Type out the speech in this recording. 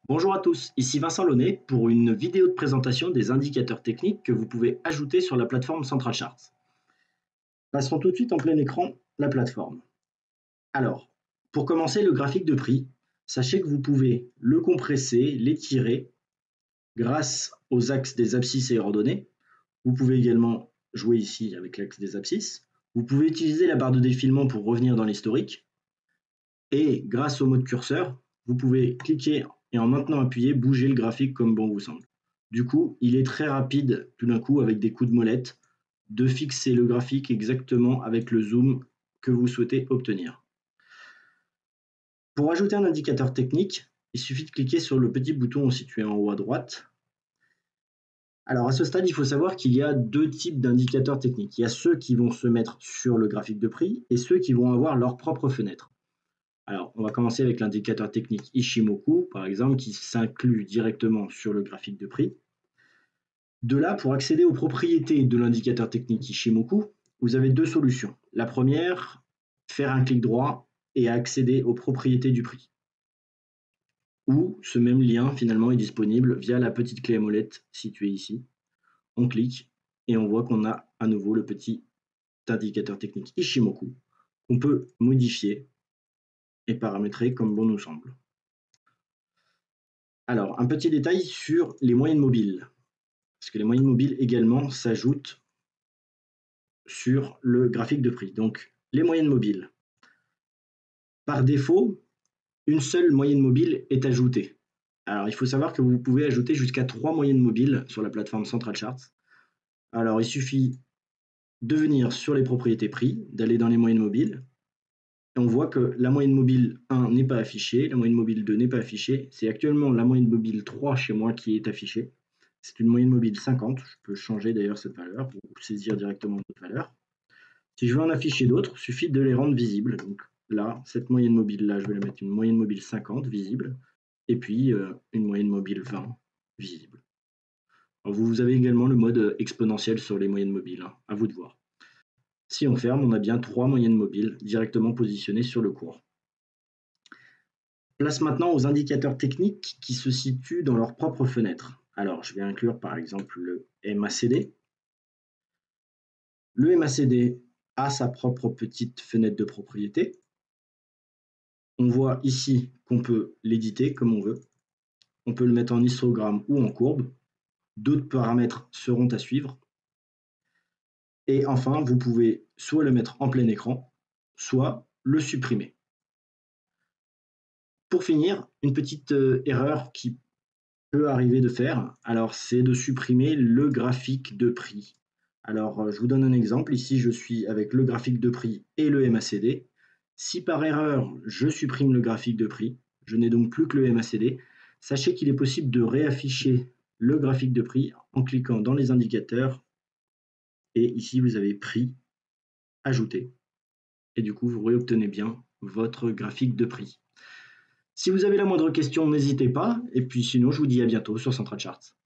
Bonjour à tous, ici Vincent Launay pour une vidéo de présentation des indicateurs techniques que vous pouvez ajouter sur la plateforme Central Charts. Passons tout de suite en plein écran la plateforme. Alors, pour commencer le graphique de prix, sachez que vous pouvez le compresser, l'étirer grâce aux axes des abscisses et ordonnées. Vous pouvez également jouer ici avec l'axe des abscisses. Vous pouvez utiliser la barre de défilement pour revenir dans l'historique. Et grâce au mode curseur, vous pouvez cliquer et en maintenant appuyé, bouger le graphique comme bon vous semble. Du coup, il est très rapide tout d'un coup avec des coups de molette de fixer le graphique exactement avec le zoom que vous souhaitez obtenir. Pour ajouter un indicateur technique, il suffit de cliquer sur le petit bouton situé en haut à droite. Alors à ce stade, il faut savoir qu'il y a deux types d'indicateurs techniques. Il y a ceux qui vont se mettre sur le graphique de prix et ceux qui vont avoir leur propre fenêtre. Alors, on va commencer avec l'indicateur technique Ishimoku, par exemple, qui s'inclut directement sur le graphique de prix. De là, pour accéder aux propriétés de l'indicateur technique Ishimoku, vous avez deux solutions. La première, faire un clic droit et accéder aux propriétés du prix. Ou ce même lien, finalement, est disponible via la petite clé à molette située ici. On clique et on voit qu'on a à nouveau le petit indicateur technique Ishimoku qu'on peut modifier et paramétrer comme bon nous semble. Alors, un petit détail sur les moyennes mobiles, parce que les moyennes mobiles également s'ajoutent sur le graphique de prix. Donc, les moyennes mobiles. Par défaut, une seule moyenne mobile est ajoutée. Alors, il faut savoir que vous pouvez ajouter jusqu'à 3 moyennes mobiles sur la plateforme Central Charts. Alors, il suffit de venir sur les propriétés prix, d'aller dans les moyennes mobiles. Et on voit que la moyenne mobile 1 n'est pas affichée, la moyenne mobile 2 n'est pas affichée. C'est actuellement la moyenne mobile 3 chez moi qui est affichée. C'est une moyenne mobile 50. Je peux changer d'ailleurs cette valeur ou saisir directement d'autres valeurs. Si je veux en afficher d'autres, il suffit de les rendre visibles. Donc là, cette moyenne mobile-là, je vais la mettre une moyenne mobile 50 visible et puis une moyenne mobile 20 visible. Alors, vous avez également le mode exponentiel sur les moyennes mobiles, hein, à vous de voir. Si on ferme, on a bien 3 moyennes mobiles directement positionnées sur le cours. Place maintenant aux indicateurs techniques qui se situent dans leur propre fenêtre. Alors, je vais inclure par exemple le MACD. Le MACD a sa propre petite fenêtre de propriété. On voit ici qu'on peut l'éditer comme on veut. On peut le mettre en histogramme ou en courbe. D'autres paramètres seront à suivre. Et enfin, vous pouvez soit le mettre en plein écran, soit le supprimer. Pour finir, une petite erreur qui peut arriver de faire, alors c'est de supprimer le graphique de prix. Alors, je vous donne un exemple. Ici, je suis avec le graphique de prix et le MACD. Si par erreur, je supprime le graphique de prix, je n'ai donc plus que le MACD, sachez qu'il est possible de réafficher le graphique de prix en cliquant dans les indicateurs. Et ici, vous avez prix, ajouter. Et du coup, vous réobtenez bien votre graphique de prix. Si vous avez la moindre question, n'hésitez pas. Et puis sinon, je vous dis à bientôt sur Central Charts.